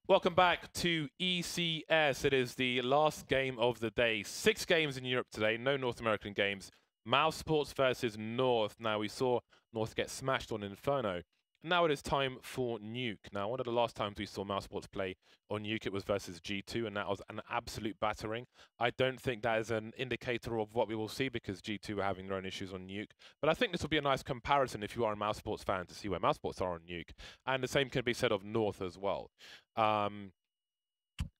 Welcome back to ECS. It is the last game of the day. 6 games in Europe today, no North American games. Mousesports versus North. Now, we saw North get smashed on Inferno. Now it is time for Nuke. Now, one of the last times we saw Mousesports play on Nuke, it was versus G2, and that was an absolute battering. I don't think that is an indicator of what we will see because G2 are having their own issues on Nuke. But I think this will be a nice comparison if you are a Mousesports fan to see where Mousesports are on Nuke. And the same can be said of North as well.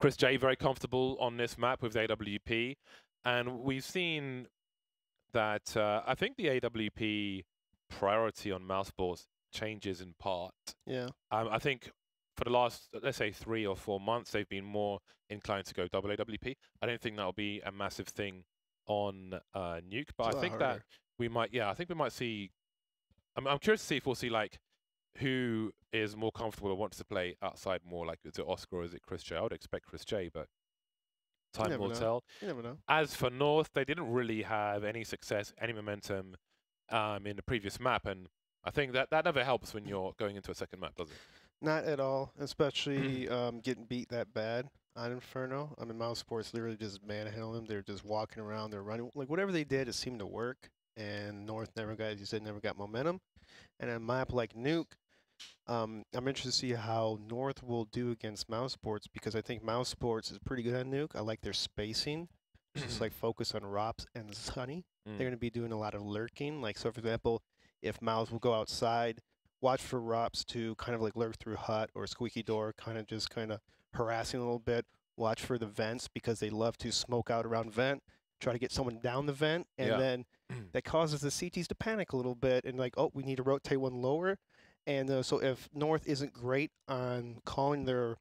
Chris J very comfortable on this map with the AWP, and we've seen that I think the AWP priority on Mousesports changes in part. Yeah. I think for the last, let's say, 3 or 4 months, they've been more inclined to go double AWP. I don't think that'll be a massive thing on Nuke, but I think that we might, I think we might see. I'm curious to see if we'll see like who is more comfortable or wants to play outside more, like is it Oscar or is it Chris J? I would expect Chris J, but time will tell. You never know. As for North, they didn't really have any success, any momentum in the previous map, and I think that never helps when you're going into a second map, does it? Not at all, especially getting beat that bad on Inferno. I mean, Mousesports literally just manhandled them. They're just walking around, they're running. Like, whatever they did, it seemed to work, and North never got, as you said, never got momentum. And a map like Nuke, I'm interested to see how North will do against Mousesports because I think Mousesports is pretty good on Nuke. I like their spacing, just like focus on Rops and Sunny. They're going to be doing a lot of lurking. Like, so for example, if Mouse will go outside, watch for Rops to kind of like lurk through hut or squeaky door, kind of harassing a little bit. Watch for the vents because they love to smoke out around vent, try to get someone down the vent, and then that causes the CTs to panic a little bit and like, oh, we need to rotate one lower. And so if North isn't great on calling their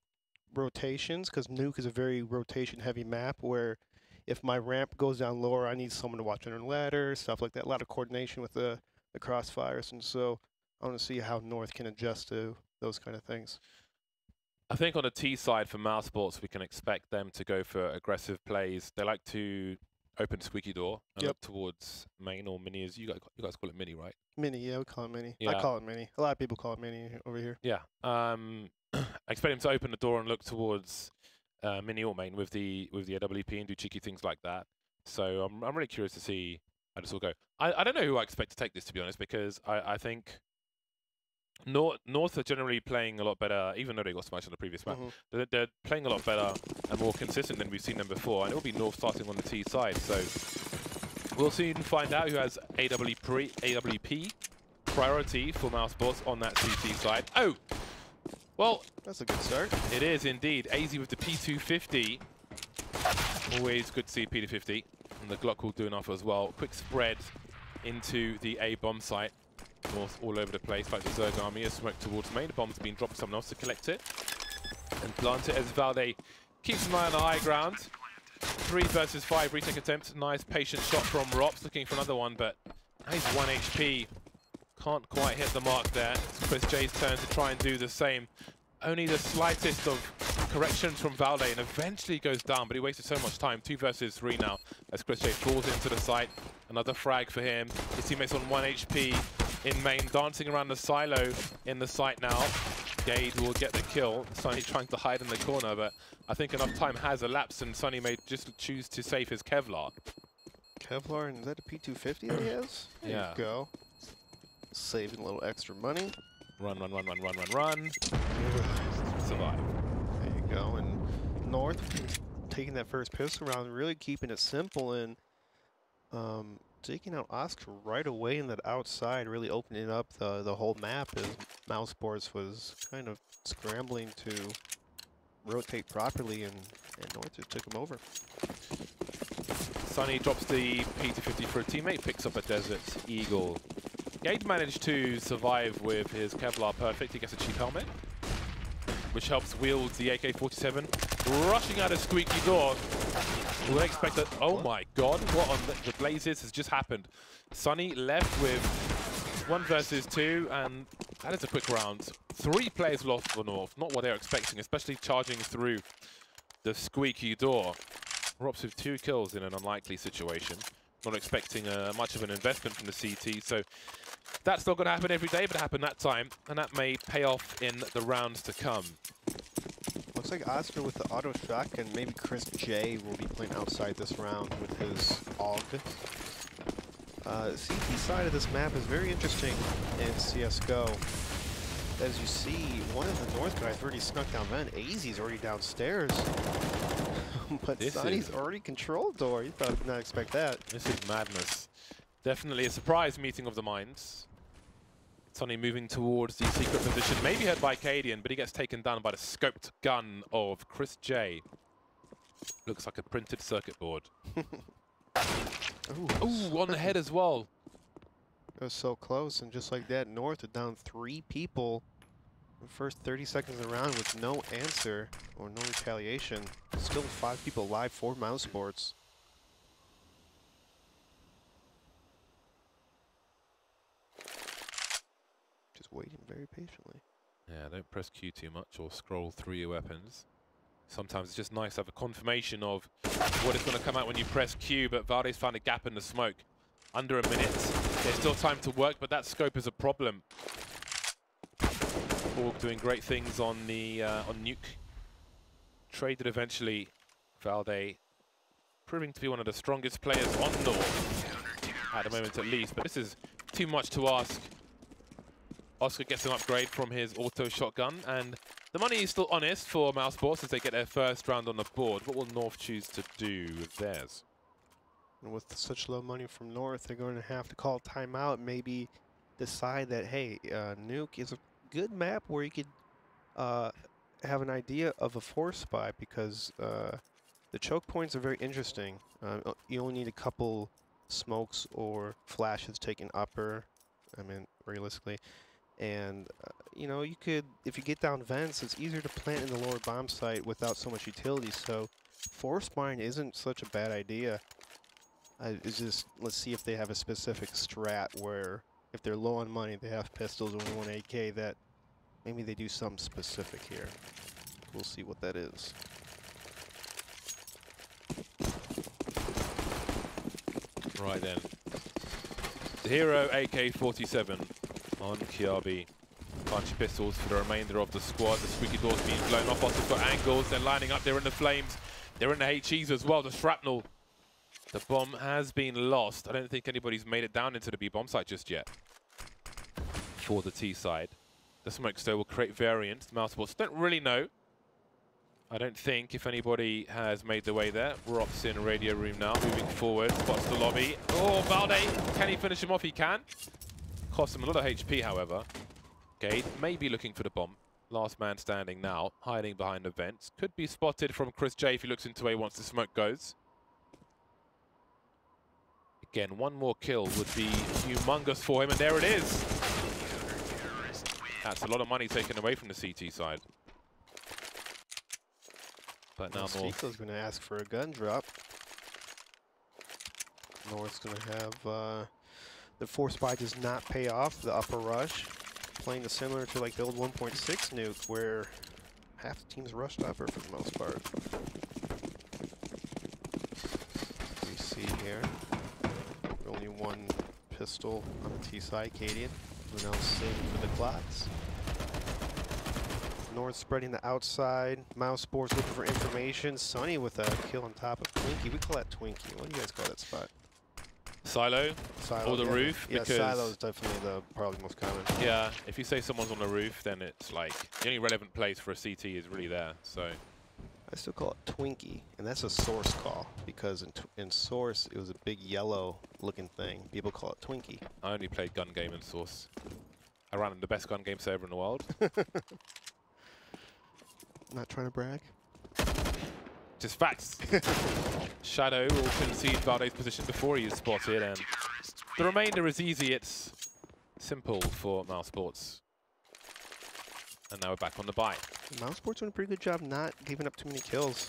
rotations, because Nuke is a very rotation-heavy map where if my ramp goes down lower, I need someone to watch under ladder, stuff like that. A lot of coordination with the crossfires. And so I want to see how North can adjust to those kind of things. I think on the T side for Mousesports, we can expect them to go for aggressive plays. They like to open squeaky door and look towards main or mini, as you guys call it mini, right? Mini, yeah, we call it mini. Yeah. I call it mini. A lot of people call it mini over here. Yeah. I expect him to open the door and look towards mini or main with the AWP and do cheeky things like that. So I'm really curious to see how this will go. I don't know who I expect to take this, to be honest, because I think North are generally playing a lot better, even though they got smashed on the previous map. They're playing a lot better and more consistent than we've seen them before, and it will be North starting on the T side. So we'll soon find out who has AWP priority for Mousesports on that CT side. Oh! Well, that's a good start. It is indeed. AZ with the P250. Always good to see P250. And the Glock will do enough as well. Quick spread into the A bomb site. North all over the place, like the Zerg army. A smoke towards main. The bomb's been dropped for someone else to collect it and plant it as Valde keeps an eye on the high ground. 3 versus 5 retake attempt. Nice patient shot from Rops, looking for another one, but he's 1 HP. Can't quite hit the mark there. It's Chris J's turn to try and do the same. Only the slightest of corrections from Valde and eventually goes down, but he wasted so much time. 2 versus 3 now as Chris J falls into the site. Another frag for him. His teammates on 1 HP in main, dancing around the silo in the site now. Gade will get the kill. Sunny trying to hide in the corner, but I think enough time has elapsed and Sunny may just choose to save his Kevlar. Kevlar, and is that a P250 that he has? There you go. Saving a little extra money. Run. Survive. There you go. And North taking that first pistol round, really keeping it simple and taking out Oscar right away in that outside, really opening up the whole map as Mousesports was kind of scrambling to rotate properly, and North just took him over. Sunny drops the P250 for a teammate, picks up a Desert Eagle. Gade managed to survive with his Kevlar perfect. He gets a cheap helmet, which helps wield the AK-47. Rushing out a squeaky door. We'll expect that. Oh my god, what on the blazes has just happened? Sunny left with 1 versus 2, and that is a quick round. 3 players lost for North. Not what they're expecting, especially charging through the squeaky door. Rops with 2 kills in an unlikely situation. Not expecting much of an investment from the CT, so that's not going to happen every day, but it happened that time, and that may pay off in the rounds to come. looks like Oscar with the auto shotgun. Maybe Chris J will be playing outside this round with his AUG. CT side of this map is very interesting in CSGO. As you see, one of the North guys already snuck down vent. AZ's already downstairs. But Sonny's already controlled door. You probably did not expect that. This is madness. Definitely a surprise meeting of the minds. Sonny moving towards the secret position, maybe hurt by Cadian, but he gets taken down by the scoped gun of Chris J. Looks like a printed circuit board. Ooh, on the head as well. It was so close, and just like that, North are down 3 people in the first 30 seconds of the round with no answer or no retaliation. Still 5 people alive for Mousesports. Just waiting very patiently. Yeah, don't press Q too much or scroll through your weapons. Sometimes it's just nice to have a confirmation of what is going to come out when you press Q, but Valde's found a gap in the smoke. Under a minute. There's still time to work, but that scope is a problem. Org doing great things on the on Nuke. Traded eventually. Valde proving to be one of the strongest players on North at the moment at least, but this is too much to ask. Oscar gets an upgrade from his auto shotgun, and the money is still honest for Mousesports as they get their first round on the board. What will North choose to do with theirs? And with such low money from North, they're going to have to call timeout, maybe decide that, hey, Nuke is a good map where you could have an idea of a force spy, because the choke points are very interesting. You only need a couple smokes or flashes taken upper, I mean, realistically. And, you know, you could, if you get down vents, it's easier to plant in the lower bomb site without so much utility. So force spying isn't such a bad idea. It's just, let's see if they have a specific strat where if they're low on money, they have pistols, only 1 AK, that maybe they do something specific here. We'll see what that is. Right then. The hero AK-47 on Kiabi. Bunch of pistols for the remainder of the squad. The squeaky door's being blown off. Also got angles. They're lining up. They're in the flames. They're in the HEs as well. The shrapnel. The bomb has been lost. I don't think anybody's made it down into the B bomb site just yet. For the T side. The smoke still will create variance. Mousesports don't really know. I don't think if anybody has made their way there. Rops in radio room now, moving forward. Spots the lobby. Oh, Valde. Can he finish him off? He can. Costs him a lot of HP, however. Gade may be looking for the bomb. Last man standing now, hiding behind the vents. Could be spotted from Chris J if he looks into A once the smoke goes. Again, one more kill would be humongous for him, and there it is. That's a lot of money taken away from the CT side. But now North. Spico's going to ask for a gun drop. North's going to have the force spy does not pay off. The upper rush, playing similar to like the old 1.6 nuke, where half the team's rushed upper for the most part. We see here only one pistol on the T side. Cadian, who now saving for the clocks. North spreading the outside. Mousesports looking for information. Sonny with a kill on top of Twinkie. We call that Twinkie. What do you guys call that spot? Silo? Or the roof? Yeah, because Silo is definitely the probably most common. Yeah, if you say someone's on the roof, then it's like the only relevant place for a CT is really there. So I still call it Twinkie, and that's a source call, because in source it was a big yellow looking thing. People call it Twinkie. I only played gun game in source. I ran the best gun game server in the world. Not trying to brag. Just facts. Shadow will concede Valde's position before he is spotted, and the remainder is easy. It's simple for Mousesports. And now we're back on the buy. Mousesports doing a pretty good job not giving up too many kills.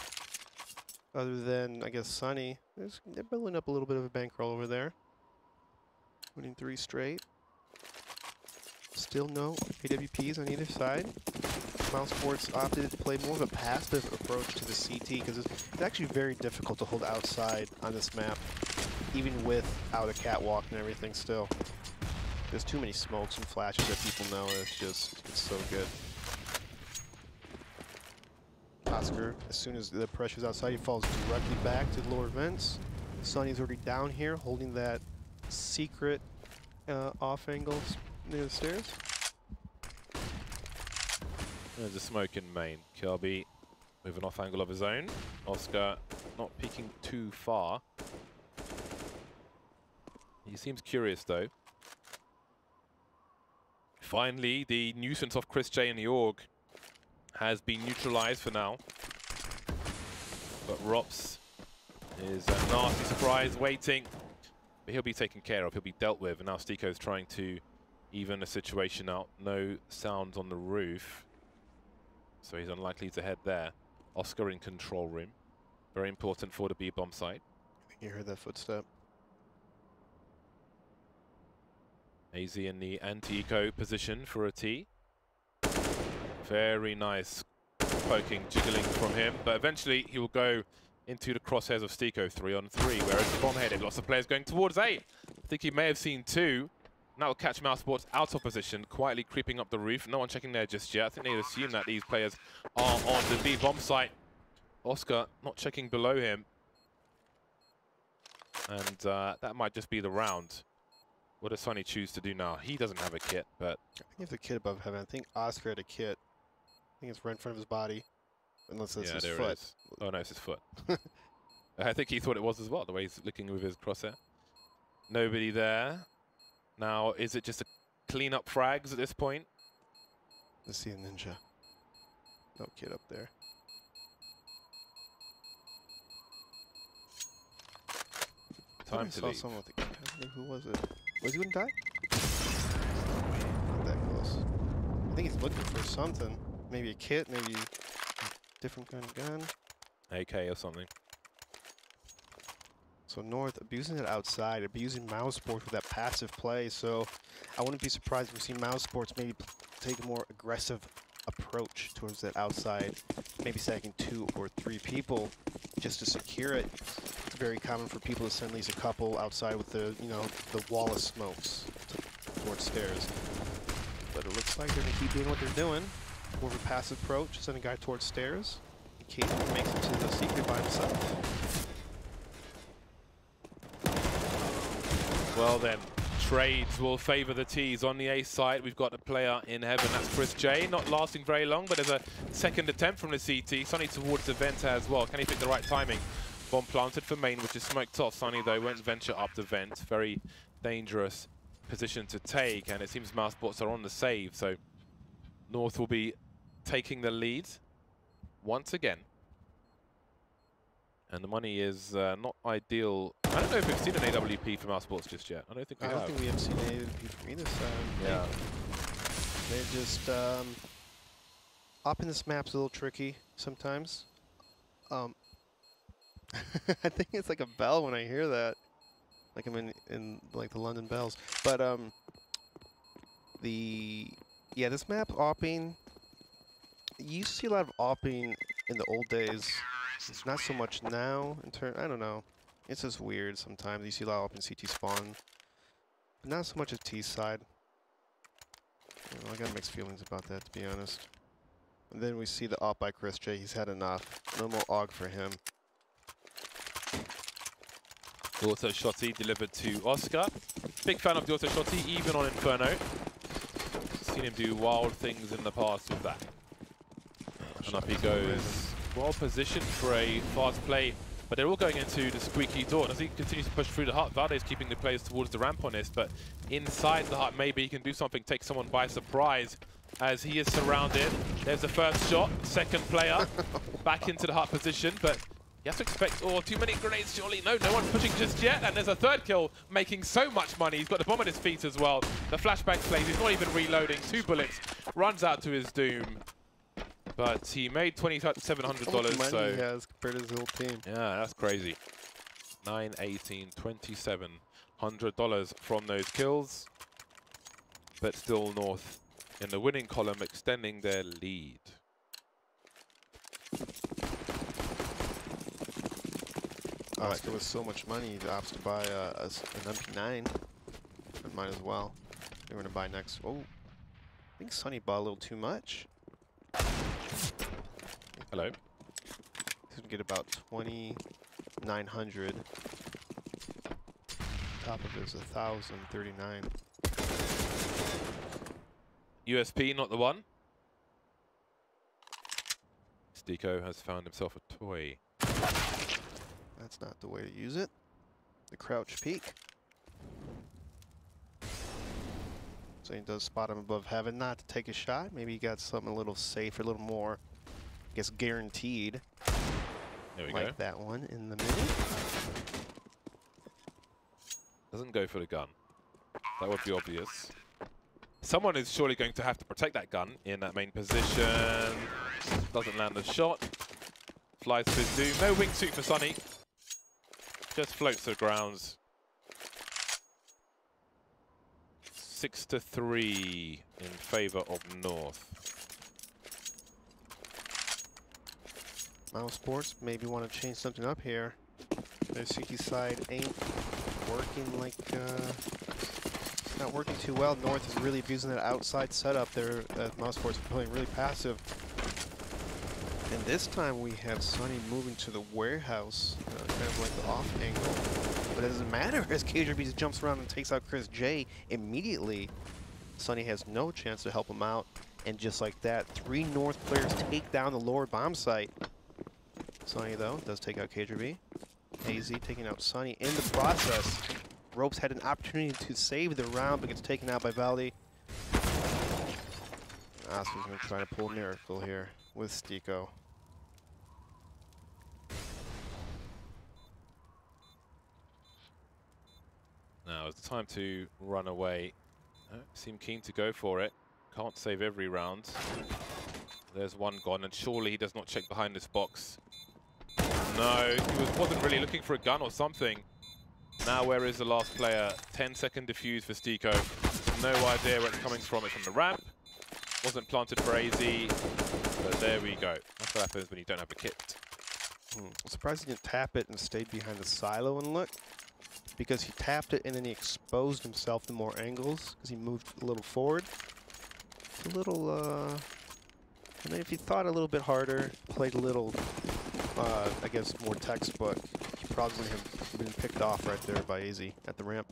Other than, I guess, Sonny. They're building up a little bit of a bankroll over there. Winning 3 straight. Still no AWPs on either side. Mousesports opted to play more of a passive approach to the CT, because it's actually very difficult to hold outside on this map, even without a catwalk and everything still. There's too many smokes and flashes that people know, and it's so good. Oscar, as soon as the pressure's outside, he falls directly back to the lower vents. Sonny's already down here, holding that secret off angle near the stairs. There's a smoke in main. Kirby with an off angle of his own. Oscar not peeking too far. He seems curious though. Finally, the nuisance of Chris J in the org has been neutralized for now. But Rops is a nasty surprise waiting. But he'll be taken care of, he'll be dealt with. And now Stiko's trying to even the situation out. No sounds on the roof. So he's unlikely to head there. Oscar in control room. Very important for the B-bomb site. I think you heard that footstep. AZ in the anti-eco position for a T. Very nice poking, jiggling from him. But eventually he will go into the crosshairs of Stiko 3-on-3. Whereas the bomb headed, lots of players going towards A. I think he may have seen two. Now will catch Mousesports out of position, quietly creeping up the roof. No one checking there just yet. I think they assume that these players are on the B bomb site. Oscar not checking below him. And that might just be the round. What does Sonny choose to do now? He doesn't have a kit, but... I think he has a kit above heaven. I think Oscar had a kit. I think it's right in front of his body. Unless it's his foot. It is. Oh no, it's his foot. I think he thought it was as well, the way he's looking with his crosshair. Nobody there. Now, is it just a clean up frags at this point? Let's see a ninja. No kid up there. Time to saw leave. someone with a kid. I don't know who was it? Was he gonna die? Not that close. I think he's looking for something. Maybe a kit, maybe a different kind of gun. AK or something. So North abusing it outside, abusing Mousesports with that passive play. So I wouldn't be surprised if we see Mousesports maybe take a more aggressive approach towards that outside, maybe stacking 2 or 3 people just to secure it. It's very common for people to send at least a couple outside with the, you know, the wall of smokes towards stairs. But it looks like they're gonna keep doing what they're doing. More of a passive approach, send a guy towards stairs. Keith makes it to the secret by himself. Well then, trades will favor the T's on the A side. We've got a player in heaven, that's Chris J. Not lasting very long, but there's a second attempt from the CT. Sonny towards the vent as well. Can he pick the right timing? Bomb planted for main, which is smoked off. Sonny, though, won't venture up the vent. Very dangerous position to take, and it seems Mousesports are on the save, so North will be taking the lead once again. And the money is not ideal. I don't know if we've seen an AWP from Mousesports just yet. I don't think we have. I don't think we have seen an AWP from either side. Yeah. They're just up in this map's a little tricky sometimes. I think it's like a bell when I hear that. Like I'm in like the London Bells. But this map opping. You used to see a lot of opping in the old days. It's not so much now in turn. I don't know. It's just weird sometimes. You see a lot of opping CT spawn, but not so much at T side. I got mixed feelings about that, to be honest. And then we see the op by Chris J. He's had enough. No more AUG for him. Auto shotty delivered to Oscar. Big fan of the auto shotty, even on Inferno. Seen him do wild things in the past with that. And up he goes. Well positioned for a fast play, but they're all going into the squeaky door. As he continues to push through the hut, Valde's keeping the players towards the ramp on this, but inside the hut, maybe he can do something, take someone by surprise as he is surrounded. There's the first shot, second player back into the hut position, but you have to expect, too many grenades surely. No one's pushing just yet, and there's a third kill making so much money. He's got the bomb at his feet as well. The flashbang plays, he's not even reloading. 2 bullets, runs out to his doom. But he made $2,700, so... he has compared to his whole team. Yeah, that's crazy. 9, 18, $2,700 from those kills. But still North in the winning column, extending their lead. Oscar with so much money, he opts to buy an MP9. Might as well. They're going to buy next. Oh, I think Sonny bought a little too much. Hello. Could get about 2,900. Top of it is 1,039. USP, not the one. Stico has found himself a toy. That's not the way to use it. The crouch peek. So he does spot him above heaven, not to take a shot. Maybe he got something a little safer, a little more, I guess, guaranteed. There we like go. That one in the middle. Doesn't go for the gun. That would be obvious. Someone is surely going to have to protect that gun in that main position. Doesn't land the shot. Flies to his doom. No wingsuit for Sunny. Just floats to the grounds. 6-3 in favor of North. Mousesports maybe want to change something up here. Their Suki side ain't working like, it's not working too well. North is really abusing that outside setup there. Mousesports are playing really passive. And this time we have Sunny moving to the warehouse, kind of like the off angle. But it doesn't matter as KJB just jumps around and takes out Chris J immediately. Sunny has no chance to help him out. And just like that, 3 North players take down the lower bomb site. Sunny, though, does take out KJB. AZ taking out Sunny in the process. Ropes had an opportunity to save the round, but gets taken out by Valdi. Oscar's going to try to pull a miracle here with Stico. Now it's time to run away. Seem keen to go for it. Can't save every round. There's one gone, and surely he does not check behind this box. No, he wasn't really looking for a gun or something. Now where is the last player? 10-second defuse for Stico. No idea where it's coming from. It's from the ramp. Wasn't planted for AZ, but there we go. That's what happens when you don't have a kit. I'm surprised he didn't tap it and stayed behind the silo and look. Because he tapped it and then he exposed himself to more angles because he moved a little forward. It's a little, and then if he thought a little bit harder, played a little, I guess, more textbook, he probably would have been picked off right there by AZ at the ramp.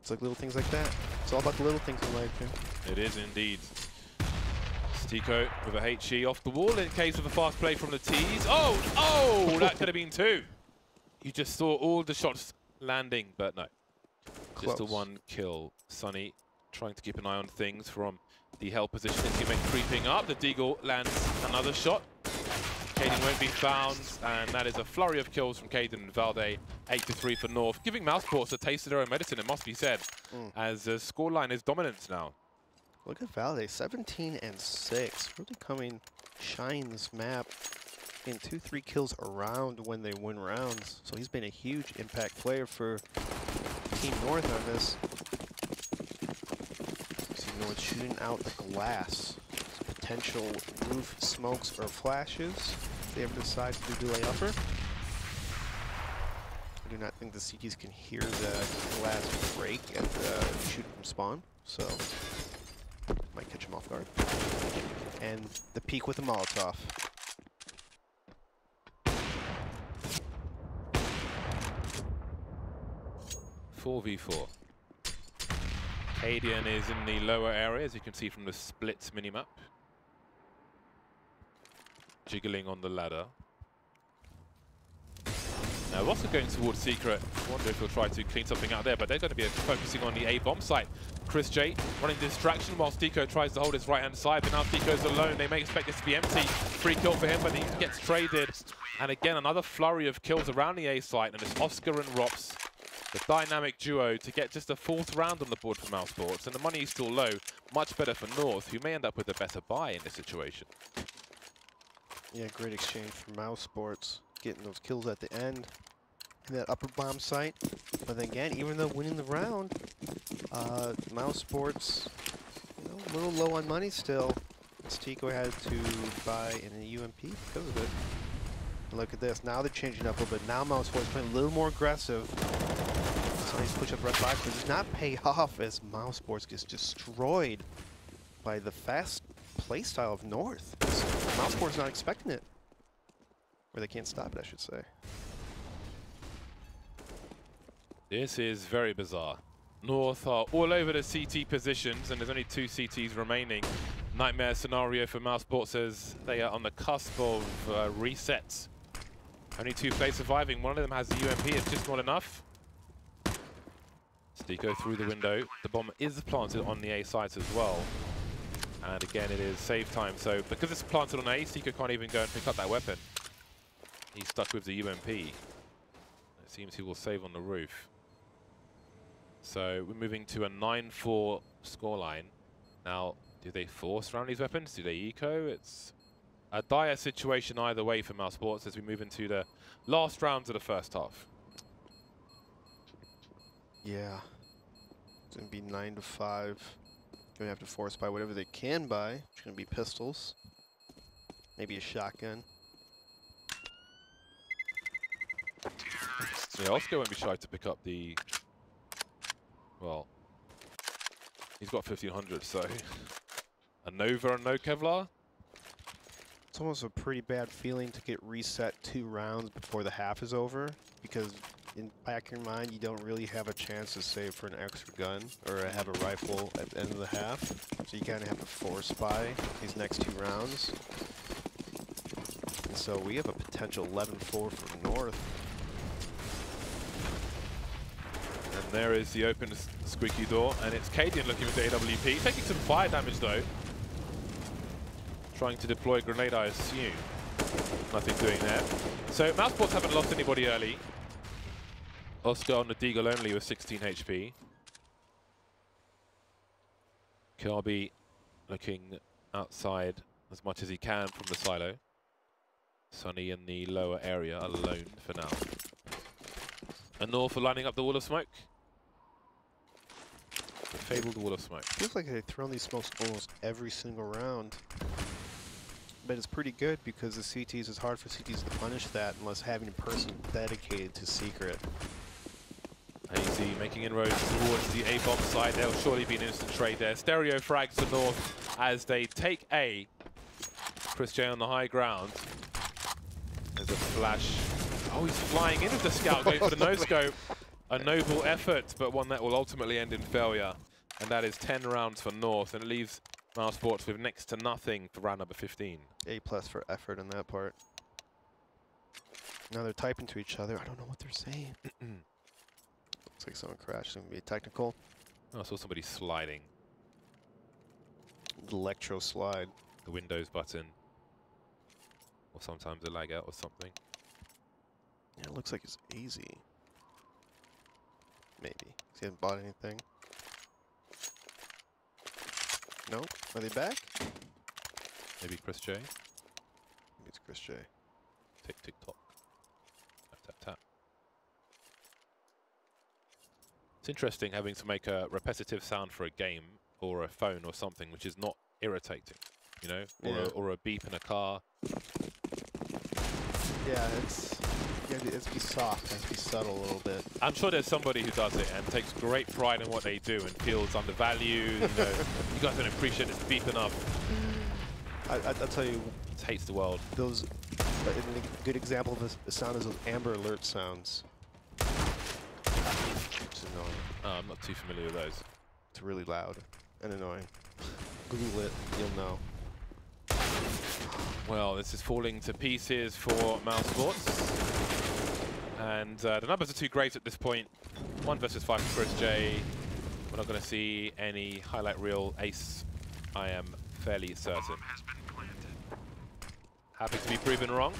It's like little things like that. It's all about the little things in life, yeah. It is indeed. Stico with a HE off the wall in case of a fast play from the tees. Oh, that could have been 2. You just saw all the shots landing, but no. Close. Just a 1 kill. Sunny trying to keep an eye on things from the hell position. His teammate creeping up. The Deagle lands another shot. Caden won't be found, and that is a flurry of kills from Caden and Valde. 8-3 for North, giving Mousesports a taste of their own medicine, it must be said, as the scoreline is dominant now. Look at Valde, 17-6. Really coming shine this map in 2-3 kills around when they win rounds. So he's been a huge impact player for Team North on this. See North shooting out the glass. Potential roof smokes or flashes. If they ever decide to do delay upper. I do not think the CTs can hear the glass break and shoot from spawn. So might catch him off guard. And the peek with the Molotov. 4v4. Cadian is in the lower area, as you can see from the split minimap. Jiggling on the ladder. Now, also going towards Secret. I wonder if he'll try to clean something out there, but they're going to be focusing on the A-bomb site. Chris J running distraction while Stico tries to hold his right-hand side, but now Stico's alone. They may expect this to be empty. Free kill for him, but he gets traded. And again, another flurry of kills around the A site, and it's Oscar and Rops, the dynamic duo, to get just a 4th round on the board for Mousesports. And the money is still low. Much better for North, who may end up with a better buy in this situation. Yeah, great exchange for Mousesports, getting those kills at the end in that upper bomb site. But then again, even though winning the round, Mousesports, you know, a little low on money still. Stico had to buy in a UMP because of it. Look at this. Now they're changing up a little bit. Now Mousesports playing a little more aggressive. So nice push up red box, but does not pay off as Mousesports gets destroyed by the fast playstyle of North. Mousesports not expecting it. Or they can't stop it, I should say. This is very bizarre. North are all over the CT positions, and there's only 2 CTs remaining. Nightmare scenario for Mousesports as they are on the cusp of resets. Only 2 players surviving. One of them has the UMP. It's just not enough. Stico through the window. The bomb is planted on the A site as well. And again, it is save time. So because it's planted on A, Stico can't even go and pick up that weapon. He's stuck with the UMP. It seems he will save on the roof. So we're moving to a 9-4 scoreline. Now, do they force around these weapons? Do they eco? It's a dire situation either way for Mousesports as we move into the last rounds of the first half. Yeah. It's going to be 9-5. Going to have to force buy whatever they can buy. It's going to be pistols. Maybe a shotgun. Yeah, Oscar won't be shy to pick up the... Well, he's got 1500, so... A Nova and no Kevlar? It's almost a pretty bad feeling to get reset 2 rounds before the half is over, because in back of your mind, you don't really have a chance to save for an extra gun or have a rifle at the end of the half. So you kind of have to force buy these next 2 rounds. And so we have a potential 11-4 for North. And there is the open squeaky door, and it's Cadian looking with the AWP, taking some fire damage though. Trying to deploy a grenade, I assume. Nothing doing there. So Mousesports haven't lost anybody early. Oscar on the Deagle only with 16 HP. Kirby looking outside as much as he can from the silo. Sonny in the lower area alone for now. And North are lining up the wall of smoke. The fabled wall of smoke. Feels like they've thrown these smokes almost every single round. But it's pretty good because the CTs, it's hard for CTs to punish that unless having a person dedicated to secret. AZ making inroads towards the A-bomb side. There'll surely be an instant trade there. Stereo frags for North as they take A. Chris J on the high ground. There's a flash. Oh, he's flying in with the scout, going for the no-scope. A noble effort, but one that will ultimately end in failure. And that is 10 rounds for North, and it leaves Mousesports with next to nothing for round number 15. A+ for effort on that part. Now they're typing to each other. I don't know what they're saying. Looks like someone crashed. It's going to be a technical. Oh, I saw somebody sliding. Electro slide. The Windows button. Or sometimes a lag out or something. Yeah, it looks like it's easy. Maybe. 'Cause he hasn't bought anything. No? Are they back? Maybe Chris J. Maybe it's Chris J. Tick, tick, tock. Tap, tap, tap. It's interesting having to make a repetitive sound for a game or a phone or something which is not irritating, you know? Or a beep in a car. Yeah, it's to be soft, it has to be subtle a little bit. I'm sure there's somebody who does it and takes great pride in what they do and feels undervalued. You know, you guys don't appreciate this beep enough. I'll tell you, it hates the world. Those, a good example of the sound is those Amber Alert sounds. It's annoying. Oh, I'm not too familiar with those. It's really loud and annoying. Google it, you'll know. Well, this is falling to pieces for Mousesports. And the numbers are too great at this point. 1 versus 5 for Chris J. We're not going to see any highlight reel ace, I am fairly certain. Happy to be proven wrong.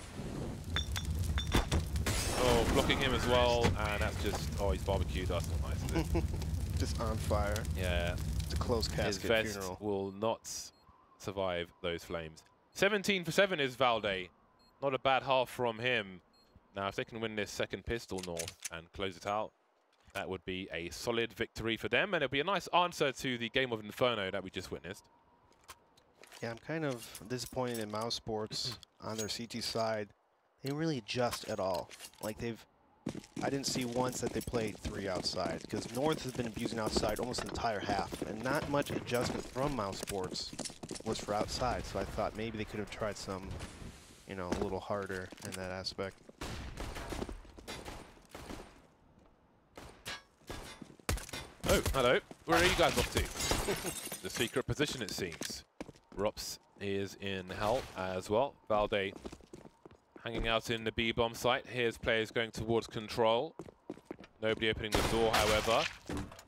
Oh, blocking him as well, and that's just, oh, he's barbecued. That's not nice, is it? Just on fire. Yeah. It's a closed casket His vest funeral. will not survive those flames. 17 for 7 is Valde. Not a bad half from him. Now, if they can win this second pistol North and close it out, that would be a solid victory for them, and it'll be a nice answer to the game of Inferno that we just witnessed. Yeah, I'm kind of disappointed in Mousesports on their CT side. They didn't really adjust at all. Like I didn't see once that they played 3 outside, because North has been abusing outside almost the entire half, and not much adjustment from Mousesports was for outside. So I thought maybe they could have tried some you know, a little harder in that aspect. Oh, hello. Where are you guys off to? The secret position, it seems. Rops is in hell as well. Valde hanging out in the B bomb site. Here's players going towards control. Nobody opening the door, however.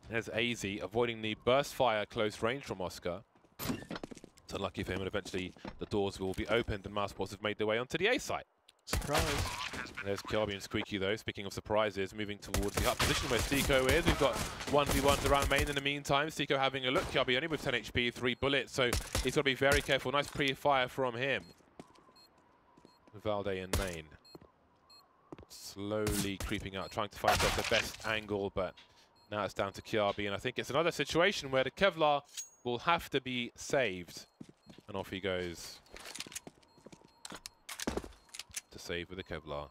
There's AZ avoiding the burst fire close range from Oscar. It's unlucky for him, and eventually the doors will be opened and Mousesports have made their way onto the A site. Surprise. There's Kirby and Squeaky though, speaking of surprises, moving towards the up position where Stico is. We've got 1v1s around main in the meantime. Stico having a look. Kirby only with 10 HP, 3 bullets, so he's got to be very careful. Nice pre-fire from him. Valde in main. Slowly creeping out, trying to find out the best angle, but now it's down to Kirby, and I think it's another situation where the Kevlar will have to be saved. And off he goes to save with the Kevlar.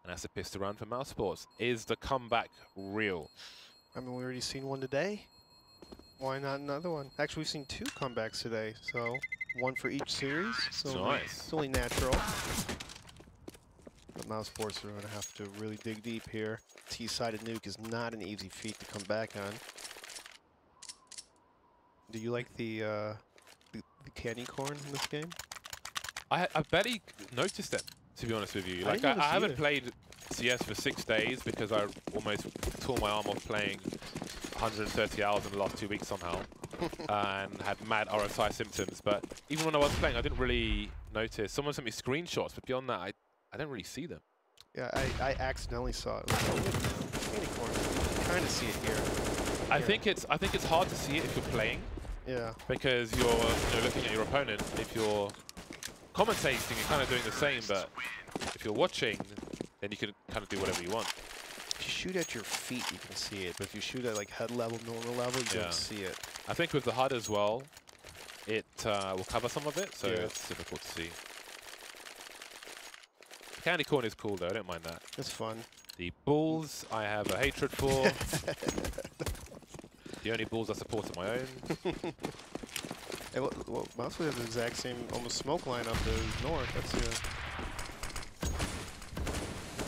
And that's a pistol round for Mousesports. Is the comeback real? I mean, we already seen one today. Why not another one? Actually, we've seen 2 comebacks today, so 1 for each series. So Nice. It's only natural. But Mousesports are going to have to really dig deep here. T-sided nuke is not an easy feat to come back on. Do you like the candy corn in this game? I barely noticed it, to be honest with you. Like, I haven't played CS for 6 days because I almost tore my arm off playing 130 hours in the last 2 weeks somehow. And had mad RSI symptoms. But even when I was playing, I didn't really notice. Someone sent me screenshots, but beyond that, I don't really see them. Yeah, I accidentally saw it. Candy corn. I'm trying to see it here. I think it's hard to see it if you're playing. Yeah. Because you're looking at your opponent. If you're commentating, you're kind of doing the same. But if you're watching, then you can kind of do whatever you want. If you shoot at your feet, you can see it. But if you shoot at like head level, normal level, you don't see it. I think with the HUD as well, it will cover some of it, so it's difficult to see. Candy corn is cool though, I don't mind that. It's fun. The balls, I have a hatred for. The only balls I support are my own. Hey, well, Mouseway has the exact same almost smoke lineup as North. That's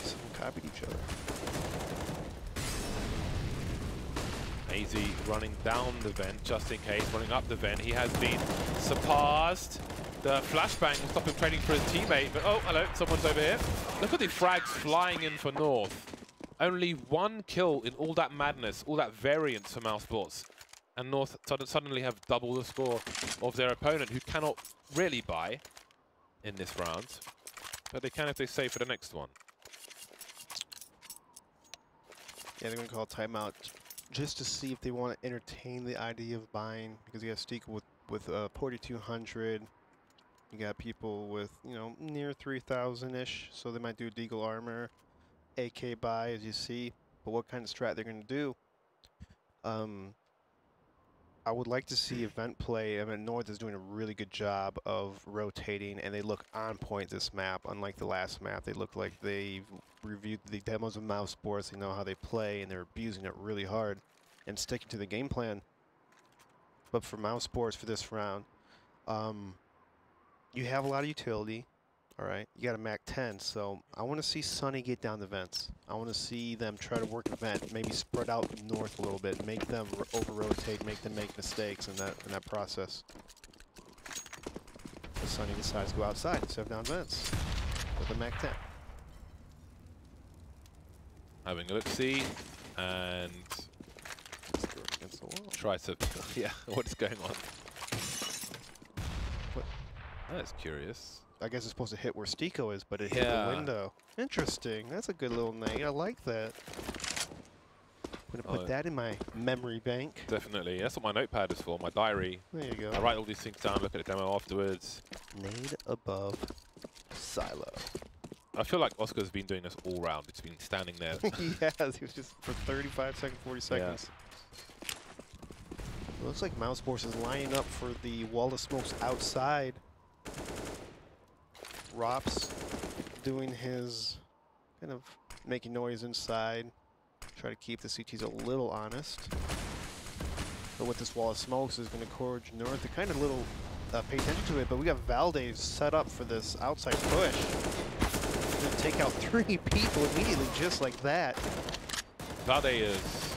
someone copied each other. AZ running down the vent just in case, running up the vent. He has been surpassed. The flashbang will stop him trading for his teammate, but oh, hello, someone's over here. Look at the frags flying in for North. Only 1 kill in all that madness, all that variance for Mousesports. And North suddenly have double the score of their opponent, who cannot really buy in this round. But they can if they save for the next one. Yeah, they're going to call timeout just to see if they want to entertain the idea of buying, because you got Stico with 4200. You got people with, you know, near 3,000-ish, so they might do Deagle Armor, AK buy, as you see. But what kind of strat they're going to do? I would like to see event play. I mean, North is doing a really good job of rotating, and they look on point this map. Unlike the last map, they look like they've reviewed the demos of Mousesports. They know how they play, and they're abusing it really hard and sticking to the game plan. But for Mousesports for this round, you have a lot of utility, all right? You got a MAC 10, so I want to see Sunny get down the vents. I want to see them try to work a vent, maybe spread out north a little bit, make them over-rotate, make them make mistakes in that process. But Sunny decides to go outside instead of down vents with a MAC 10. Having a look-see, and Against the wall. try to, yeah, what's going on? What? That's curious. I guess it's supposed to hit where Stico is, but it hit the window. Interesting. That's a good little name. I like that. I'm going to put that in my memory bank. Definitely. That's what my notepad is for, my diary. There you go. I write all these things down, look at the demo afterwards. Nade above silo. I feel like Oscar's been doing this all round. It's been standing there. Yes, he was just for 35 seconds, 40 seconds. It looks like Mousesports is lining up for the wall of smokes outside. Rops doing his kind of making noise inside. Try to keep the CTs a little honest. But with this wall of smokes is going to encourage North to kind of pay attention to it, but we got Valde set up for this outside push. Gonna take out 3 people immediately, just like that. Valde is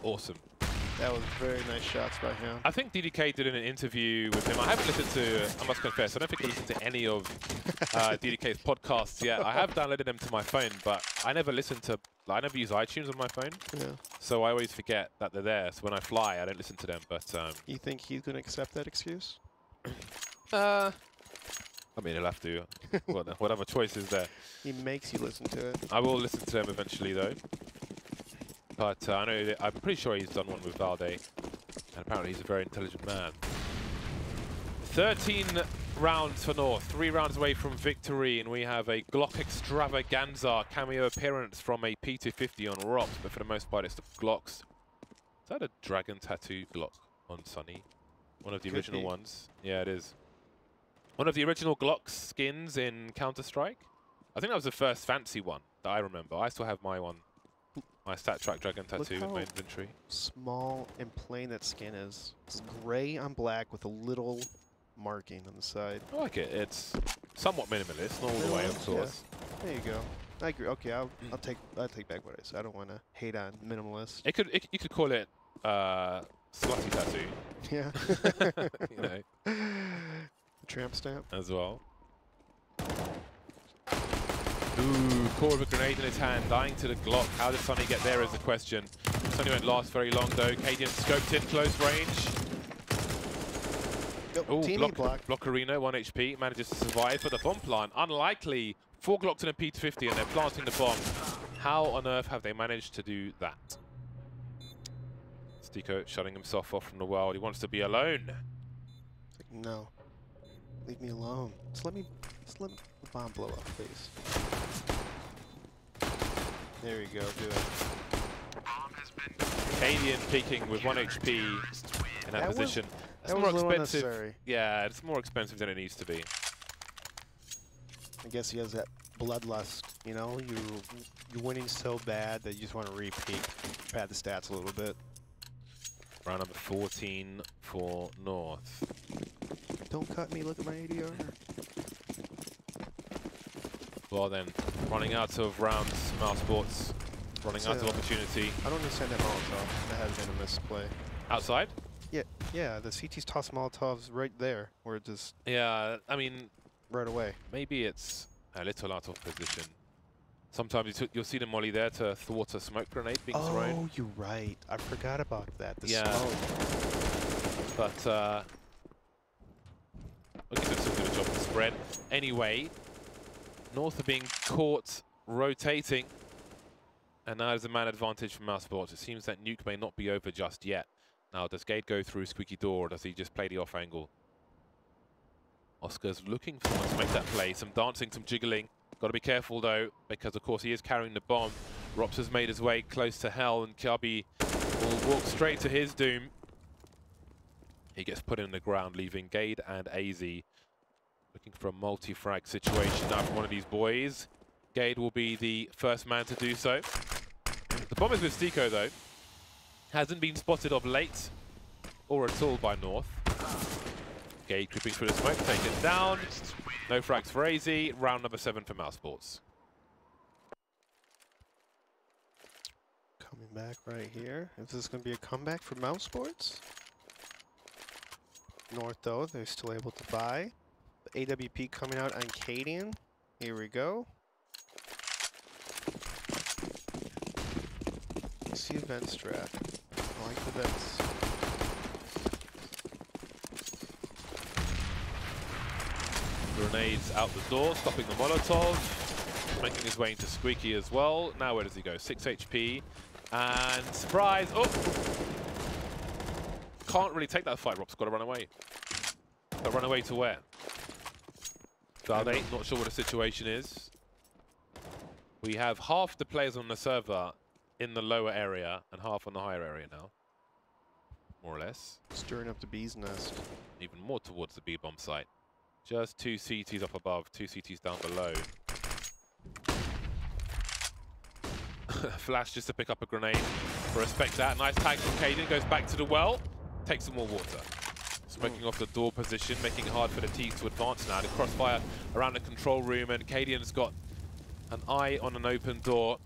awesome. That was very nice shots by him. I think DDK did an interview with him. I haven't listened to, I must confess, I don't think I listened to any of DDK's podcasts yet. I have downloaded them to my phone, but I never listen to, I never use iTunes on my phone. Yeah. So I always forget that they're there. So when I fly, I don't listen to them. But you think he's gonna accept that excuse? I mean, he'll have to. What other choice is there? He makes you listen to it. I will listen to them eventually, though. But I know I'm pretty sure he's done one with Valde, and apparently he's a very intelligent man. 13 rounds for North, 3 rounds away from victory, and we have a Glock Extravaganza cameo appearance from a P250 on Rops, but for the most part it's the Glocks. Is that a dragon tattoo Glock on Sunny? One of the original ones. Yeah, it is. One of the original Glock skins in Counter-Strike. I think that was the first fancy one that I remember. I still have my one. My Stat Track Dragon tattoo in my inventory. Small and plain that skin is. It's gray on black with a little marking on the side. I like it. It's somewhat minimalist, not all the way, of course. Yeah. There you go. I agree. Okay, I'll take back what I said. I don't want to hate on minimalist. You could call it slutty tattoo. Yeah. You know. Tramp stamp as well. Ooh, core of a grenade in his hand, dying to the Glock. How did Sunny get there is the question. Sunny won't last very long though. Cadian scoped in close range. Oh, block arena, 1 HP, manages to survive for the bomb plant. Unlikely. 4 Glocks and a P250 and they're planting the bomb. How on earth have they managed to do that? Stico shutting himself off from the world. He wants to be alone. It's like, no. Leave me alone. Just let the bomb blow up, please. There you go, do it. Cadian peeking with 1 HP in that position. That's more expensive. Yeah, it's more expensive than it needs to be. I guess he has that bloodlust, you know? You're winning so bad that you just want to repeat, pad the stats a little bit. Round number 14 for North. Don't cut me, look at my ADR. Well then, running out of rounds, Mousesports. Running out of opportunity. I don't understand that Molotov. That has been a misplay. Outside? Yeah, the CT's toss Molotovs right there, where it just... Yeah, I mean... Right away. Maybe it's a little out of position. Sometimes you'll see the molly there to thwart a smoke grenade being thrown. Oh, you're right. I forgot about that. The smoke. But, I guess it's still doing a job of the spread. Anyway, North are being caught rotating. And now there's a man advantage for Mousesports. It seems that Nuke may not be over just yet. Now, does Gade go through squeaky door, or does he just play the off angle? Oscar's looking for someone to make that play. Some dancing, some jiggling. Got to be careful, though, because, of course, he is carrying the bomb. Rops has made his way close to hell, and Kirby will walk straight to his doom. He gets put in the ground, leaving Gade and AZ looking for a multi-frag situation now from one of these boys. Gade will be the first man to do so. The bomb is with Stico, though. Hasn't been spotted of late, or at all by North. Gade creeping through the smoke, taken down. No frags for AZ. Round number 7 for Mousesports. Coming back right here. Is this going to be a comeback for Mousesports? North, though, they're still able to buy. The AWP coming out on Cadian. Here we go. See a vent strat. I like the vents. Grenades out the door, stopping the Molotov. Making his way into Squeaky as well. Now where does he go? 6 HP. And surprise! Oh! Can't really take that fight, Rob's got to run away. But run away to where? Valde, not sure what the situation is. We have half the players on the server in the lower area and half on the higher area now. More or less. Stirring up the bee's nest. Even more towards the B-bomb site. Just 2 CTs up above, 2 CTs down below. Flash just to pick up a grenade. Respect that. Nice tag from Cadian. Goes back to the well. Takes some more water. smoking off the door position, making it hard for the T's to advance now. The crossfire around the control room, and Cadian's got an eye on an open door.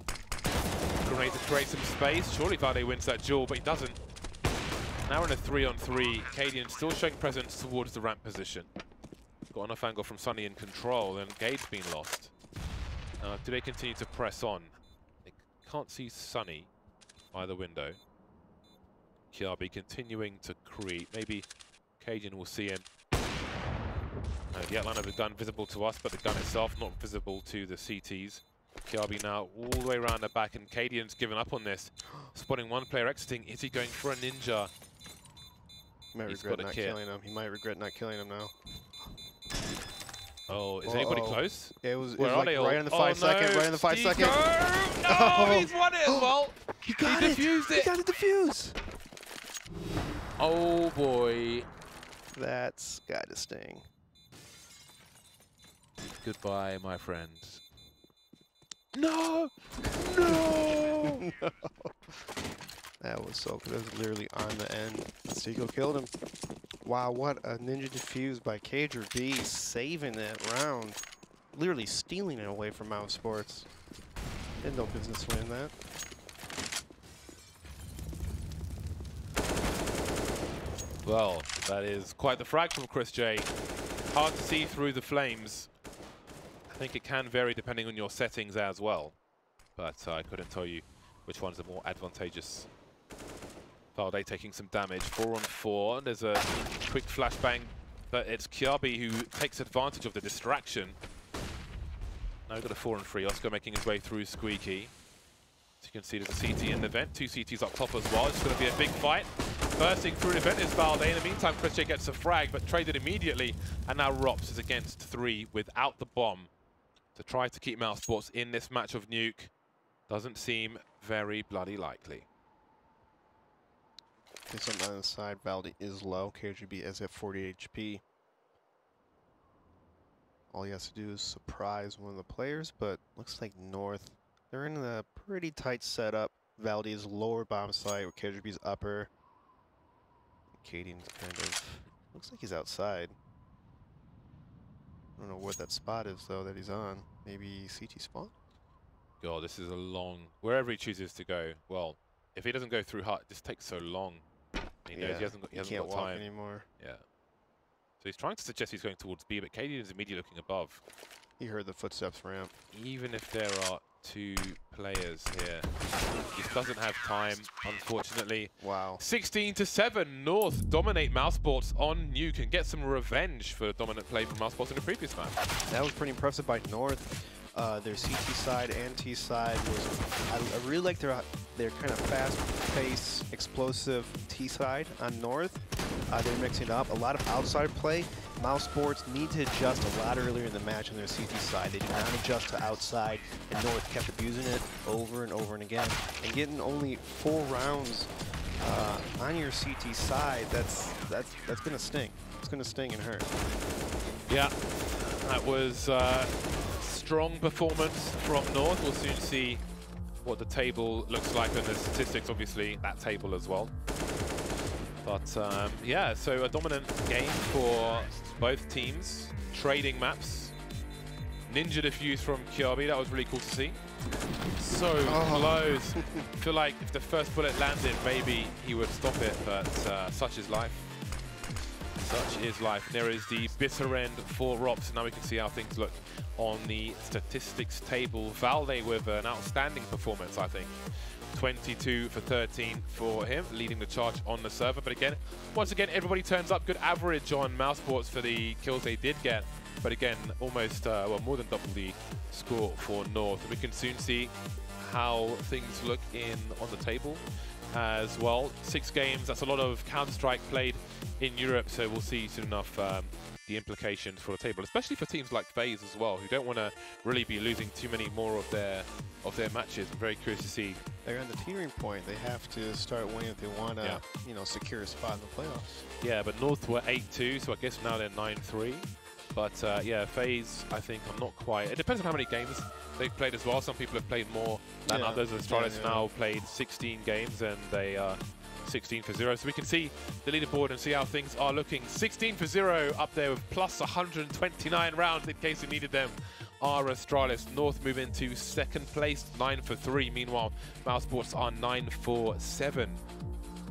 Grenade to create some space. Surely Valde wins that duel, but he doesn't. Now in a 3-on-3, Cadian still showing presence towards the ramp position. Got enough angle from Sunny in control, and Gabe's been lost. Do they continue to press on? They can't see Sunny by the window. Kiabi continuing to creep. Maybe Cadian will see him. The outline of the gun visible to us, but the gun itself not visible to the CTs. Kiabi now all the way around the back, and Cadian's given up on this. Spotting one player exiting. Is he going for a ninja? He might regret not killing him. He might regret not killing him now. Oh, is anybody close? Yeah, it was Where like right in the 5 second, right in the 5 second. No, he's won it as well. He defused it. He got it defused. Oh boy. That's gotta sting. Goodbye, my friends. No! No! No. That was so good. It was literally on the end. Seagull killed him. Wow, what a ninja defuse by Cager B, saving that round. Literally stealing it away from Mousesports. They had no business winning that. Well, that is quite the frag from Chris J. Hard to see through the flames. I think it can vary depending on your settings as well. But I couldn't tell you which ones are more advantageous. Valde taking some damage, 4-on-4. There's a quick flashbang, but it's Kiabi who takes advantage of the distraction. Now we've got a 4-on-3. Oscar making his way through Squeaky. As you can see, there's a CT in the vent, 2 CTs up top as well. It's going to be a big fight. Bursting through the vent is Valde. In the meantime, Chris J gets a frag, but traded immediately. And now Rops is against 3 without the bomb to try to keep Mousesports in this match of Nuke. Doesn't seem very bloody likely. There's something on the side. Valde is low. KGB is at 40 HP. All he has to do is surprise one of the players, but looks like North. They're in a pretty tight setup. Valde is lower bomb site with KGB's upper. Cadian's kind of looks like he's outside. I don't know what that spot is though that he's on. Maybe CT spawn? God, this is a long. Wherever he chooses to go. Well, if he doesn't go through hut, this takes so long. He knows he hasn't got walk time anymore. Yeah. So he's trying to suggest he's going towards B, but Cadian is immediately looking above. He heard the footsteps ramp. Even if there are 2 players here, he just doesn't have time, unfortunately. Wow. 16-7, North dominate Mousesports on Nuke and get some revenge for the dominant play from Mousesports in the previous match. That was pretty impressive by North. Their CT side and T side was, I really like their kind of fast-paced, explosive T side on North. They're mixing it up. A lot of outside play. Mousesports need to adjust a lot earlier in the match on their CT side. They did not adjust to outside, and North kept abusing it over and over and again. And getting only 4 rounds on your CT side, that's gonna sting. It's gonna sting and hurt. Yeah, that was strong performance from North. We'll soon see what the table looks like and the statistics, obviously, that table as well. But yeah, so a dominant game for both teams. Trading maps. Ninja defuse from Kiabi, that was really cool to see. So close. I feel like if the first bullet landed, maybe he would stop it, but such is life. Such is life. And there is the bitter end for Rops. Now we can see how things look on the statistics table. Valde with an outstanding performance, I think. 22 for 13 for him, leading the charge on the server. But again, once again, everybody turns up. Good average on Mousesports for the kills they did get. But again, almost, well, more than double the score for North. And we can soon see how things look on the table as well. 6 games, that's a lot of Counter-Strike played in Europe, so we'll see soon enough the implications for the table, especially for teams like FaZe as well, who don't want to really be losing too many more of their matches. I'm very curious to see. They're on the teetering point. They have to start winning if they want to, you know, secure a spot in the playoffs. Yeah, but North were 8-2, so I guess now they're 9-3. But yeah, FaZe, I think I'm not quite. It depends on how many games they've played as well. Some people have played more than others. Astralis now played 16 games and they are 16 for 0. So we can see the leaderboard and see how things are looking. 16 for 0 up there with plus 129 rounds in case we needed them. Are Astralis. North move into second place, 9 for 3. Meanwhile, Mousesports are 9 for 7.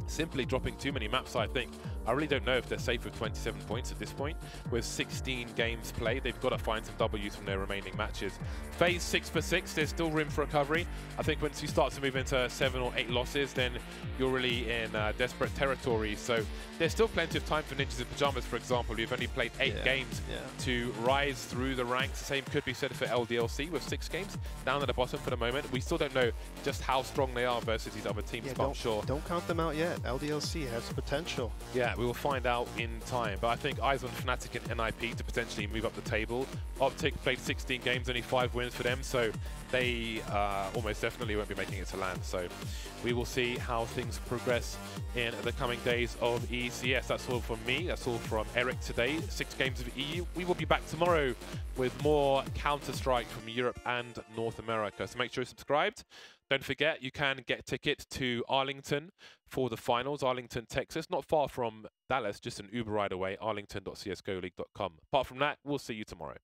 Simply dropping too many maps, I think. I really don't know if they're safe with 27 points at this point. With 16 games played, they've got to find some W's from their remaining matches. FaZe 6 for 6, there's still room for recovery. I think once you start to move into 7 or 8 losses, then you're really in desperate territory. So there's still plenty of time for Ninjas in Pyjamas, for example. We've only played 8 games to rise through the ranks. The same could be said for LDLC with 6 games down at the bottom for the moment. We still don't know just how strong they are versus these other teams, but I'm sure. Don't count them out yet. LDLC has potential. Yeah, we will find out in time. But I think eyes on Fnatic and NIP to potentially move up the table. Optic played 16 games, only 5 wins for them, so they almost definitely won't be making it to land. So we will see how things progress in the coming days of ECS. That's all from me. That's all from Eric today. 6 games of EU. We will be back tomorrow with more Counter-Strike from Europe and North America. So make sure you're subscribed. Don't forget, you can get a ticket to Arlington for the finals, Arlington, Texas. Not far from Dallas, just an Uber ride away, arlington.csgoleague.com. Apart from that, we'll see you tomorrow.